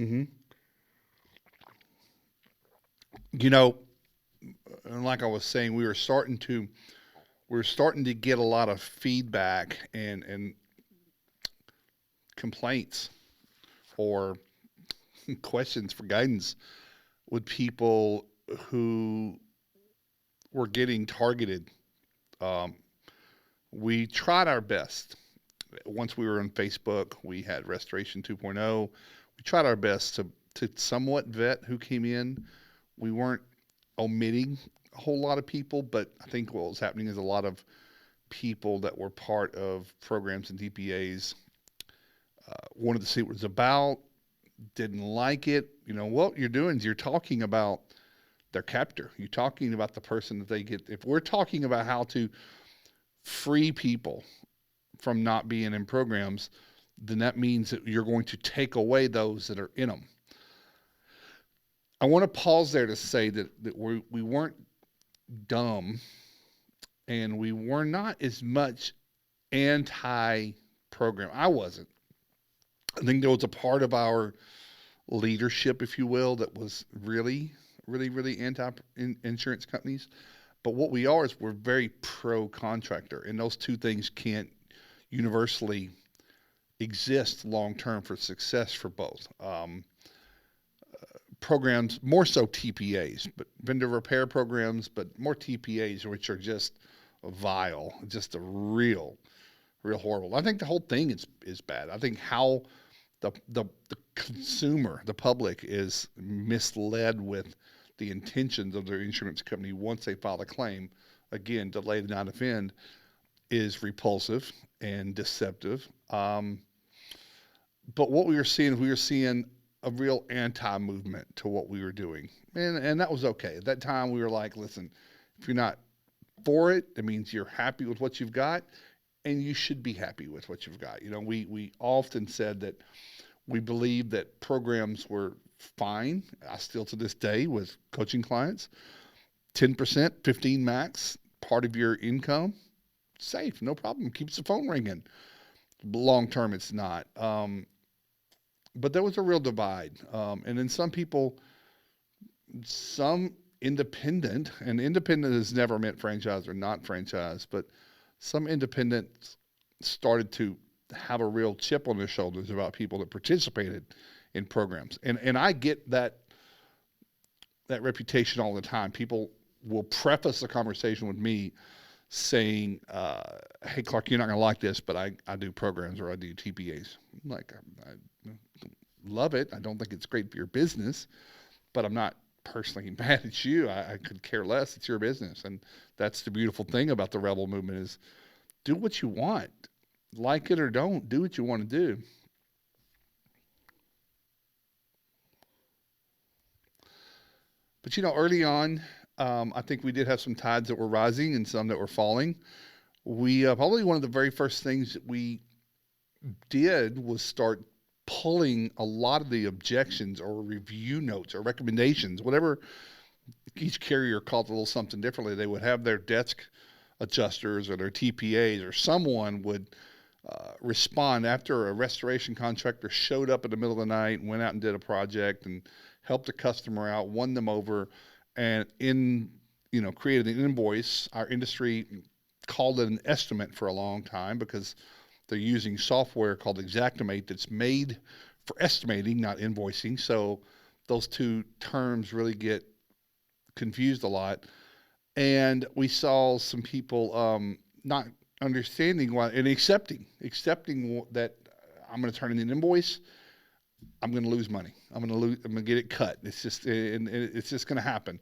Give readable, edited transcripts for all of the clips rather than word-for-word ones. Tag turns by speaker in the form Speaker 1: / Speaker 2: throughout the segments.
Speaker 1: Hmm. You know, and like I was saying, we were starting to get a lot of feedback and complaints or questions for guidance with people who were getting targeted. Um, we tried our best. Once we were on Facebook, we had Restoration 2.0. We tried our best to somewhat vet who came in. We weren't omitting a whole lot of people, but I think what was happening is a lot of people that were part of programs and DPAs wanted to see what it was about, didn't like it. You know, what you're doing is you're talking about their captor. You're talking about the person that they get. If we're talking about how to free people from not being in programs, then that means that you're going to take away those that are in them. I want to pause there to say that we weren't dumb and we were not as much anti program. I wasn't. I think there was a part of our leadership, if you will, that was really anti insurance companies. But what we are is we're very pro contractor, and those two things can't universally exist long term for success for both. Programs, more so TPAs, but vendor repair programs, but more TPAs, which are just vile, just a real horrible. I think the whole thing is bad. I think how the consumer, the public, is misled with the intentions of their insurance company once they file a claim. Again, delay to not offend is repulsive and deceptive. But what we were seeing a real anti-movement to what we were doing, and that was okay. At that time, we were like, listen, if you're not for it, it means you're happy with what you've got, and you should be happy with what you've got. You know, we often said that we believe that programs were fine. I still to this day with coaching clients, 10%, 15 max, part of your income, safe, no problem. Keeps the phone ringing. Long term, it's not. But there was a real divide. And then some people, some independent, and independent has never meant franchise or not franchise, but some independents started to have a real chip on their shoulders about people that participated in programs. And I get that reputation all the time. People will preface the conversation with me saying, "Hey, Clark, you're not going to like this, but I do programs or I do TPAs." I'm like, I love it. I don't think it's great for your business, but I'm not personally mad at you. I could care less. It's your business, and that's the beautiful thing about the rebel movement is do what you want, like it or don't. Do what you want to do. But you know, early on, I think we did have some tides that were rising and some that were falling. We probably one of the very first things that we did was start pulling a lot of the objections or review notes or recommendations, whatever each carrier called it a little something differently. They would have their desk adjusters or their TPAs or someone would respond after a restoration contractor showed up in the middle of the night and went out and did a project and helped a customer out, won them over, and created an invoice. Our industry called it an estimate for a long time because they're using software called Xactimate that's made for estimating, not invoicing. So those two terms really get confused a lot. And we saw some people not understanding why and accepting that I'm going to turn in an invoice. I'm going to lose money. I'm going to get it cut. It's just and it's just going to happen,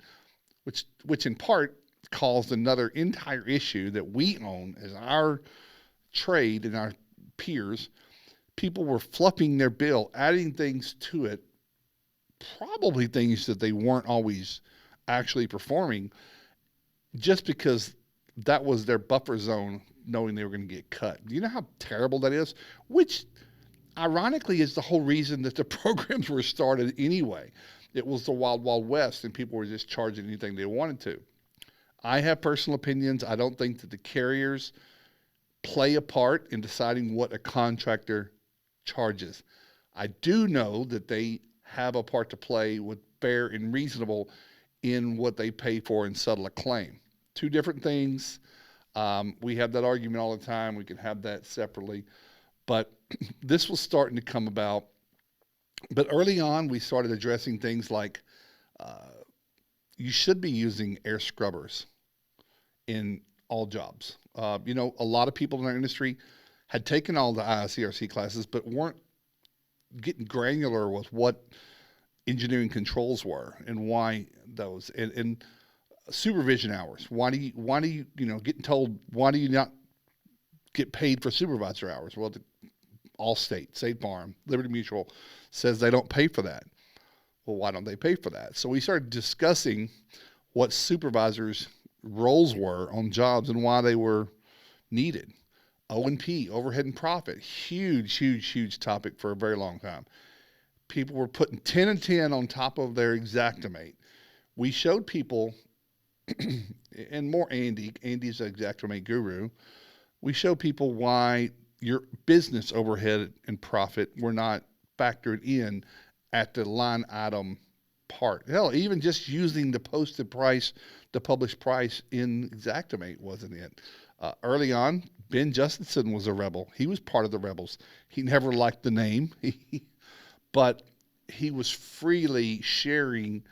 Speaker 1: which in part caused another entire issue that we own as our trade and our peers. People were fluffing their bill, adding things to it, probably things that they weren't always actually performing, just because that was their buffer zone, knowing they were going to get cut. Do you know how terrible that is? Which, ironically, is the whole reason that the programs were started anyway. It was the wild, wild west, and people were just charging anything they wanted to. I have personal opinions. I don't think that the carriers play a part in deciding what a contractor charges. I do know that they have a part to play with fair and reasonable in what they pay for and settle a claim. Two different things. We have that argument all the time. We can have that separately. But this was starting to come about. But early on, we started addressing things like uh, you should be using air scrubbers in all jobs. A lot of people in our industry had taken all the IICRC classes, but weren't getting granular with what engineering controls were and why those and supervision hours. Why do you getting told why do you not get paid for supervisor hours? Well, Allstate, State Farm, Liberty Mutual says they don't pay for that. Well, why don't they pay for that? So we started discussing what supervisors' roles were on jobs and why they were needed. O&P, overhead and profit, huge, huge, huge topic for a very long time. People were putting 10 and 10 on top of their Xactimate. We showed people, and more Andy's an Xactimate guru, we show people why your business overhead and profit were not factored in at the line item part. Hell, even just using the posted price, the published price in Xactimate wasn't it. Early on, Ben Justinson was a rebel. He was part of the rebels. He never liked the name, but he was freely sharing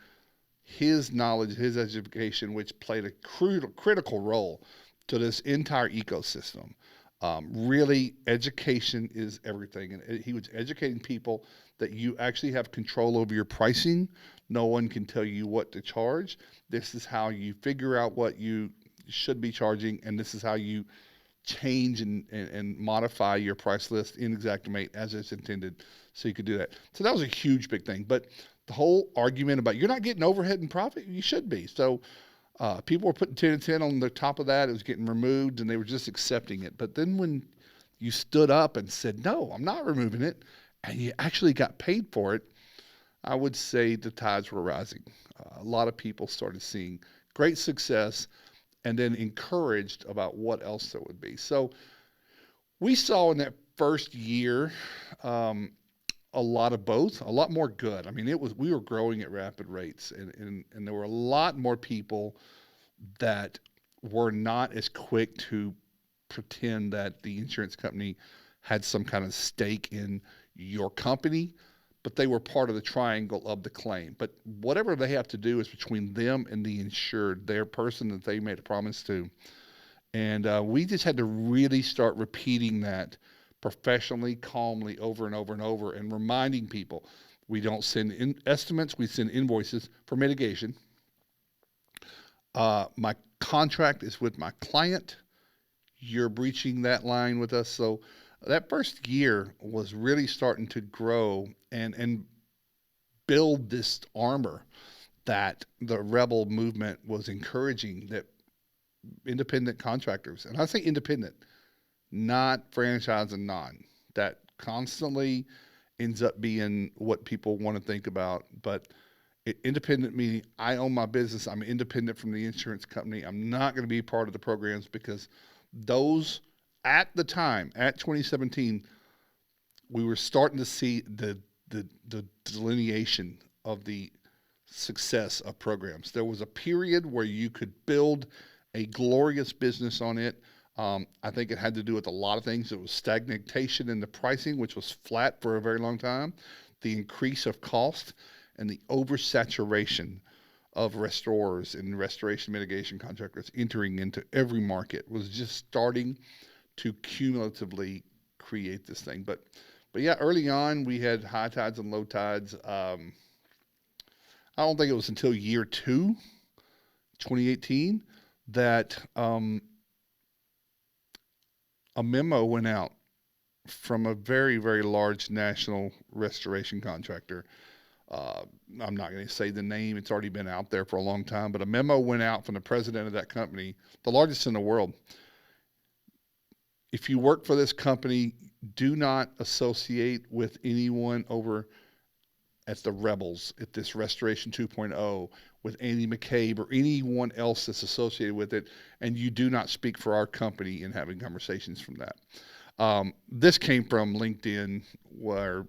Speaker 1: his knowledge, his education, which played a critical role to this entire ecosystem. Really, education is everything. And he was educating people that you actually have control over your pricing. No one can tell you what to charge. This is how you figure out what you should be charging, and this is how you change and modify your price list in Xactimate as it's intended so you could do that. So that was a huge, big thing. But the whole argument about you're not getting overhead and profit, you should be. So people were putting 10 and 10 on the top of that. It was getting removed, and they were just accepting it. But then when you stood up and said, no, I'm not removing it, and you actually got paid for it, I would say the tides were rising. A lot of people started seeing great success and then encouraged about what else there would be. So we saw in that first year a lot of both, a lot more good. I mean, we were growing at rapid rates, and there were a lot more people that were not as quick to pretend that the insurance company had some kind of stake in your company, but they were part of the triangle of the claim. But whatever they have to do is between them and the insured, their person that they made a promise to. And we just had to really start repeating that professionally, calmly, over and over and over, and reminding people we don't send in estimates, we send invoices for mitigation. My contract is with my client. You're breaching that line with us. So that first year was really starting to grow and build this armor that the rebel movement was encouraging, that independent contractors, and I say independent, not franchise and non, that constantly ends up being what people want to think about. But independent meaning I own my business. I'm independent from the insurance company. I'm not going to be part of the programs because those at the time, at 2017, we were starting to see the delineation of the success of programs. There was a period where you could build a glorious business on it. I think it had to do with a lot of things. It was stagnation in the pricing, which was flat for a very long time, the increase of cost, and the oversaturation of restorers and restoration mitigation contractors entering into every market was just starting to cumulatively create this thing. But yeah, early on we had high tides and low tides. I don't think it was until year 2, 2018, that a memo went out from a very, very large national restoration contractor. I'm not going to say the name. It's already been out there for a long time, but a memo went out from the president of that company, the largest in the world. If you work for this company, do not associate with anyone over at the Rebels, at this Restoration 2.0, with Andy McCabe or anyone else that's associated with it, and you do not speak for our company in having conversations from that. This came from LinkedIn, where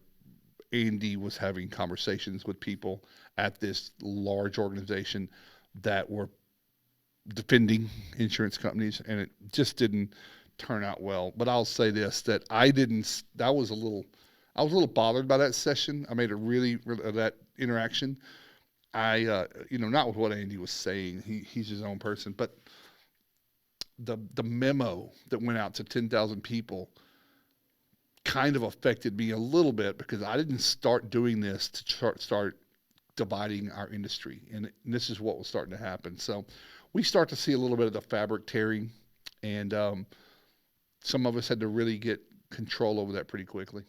Speaker 1: Andy was having conversations with people at this large organization that were defending insurance companies, and it just didn't turn out well. But I'll say this: that I didn't. That was a little. I was a little bothered by that session. I made it really that interaction. Not with what Andy was saying. He's his own person, but the memo that went out to 10,000 people kind of affected me a little bit because I didn't start doing this to start dividing our industry, and this is what was starting to happen. So we start to see a little bit of the fabric tearing, and some of us had to really get control over that pretty quickly.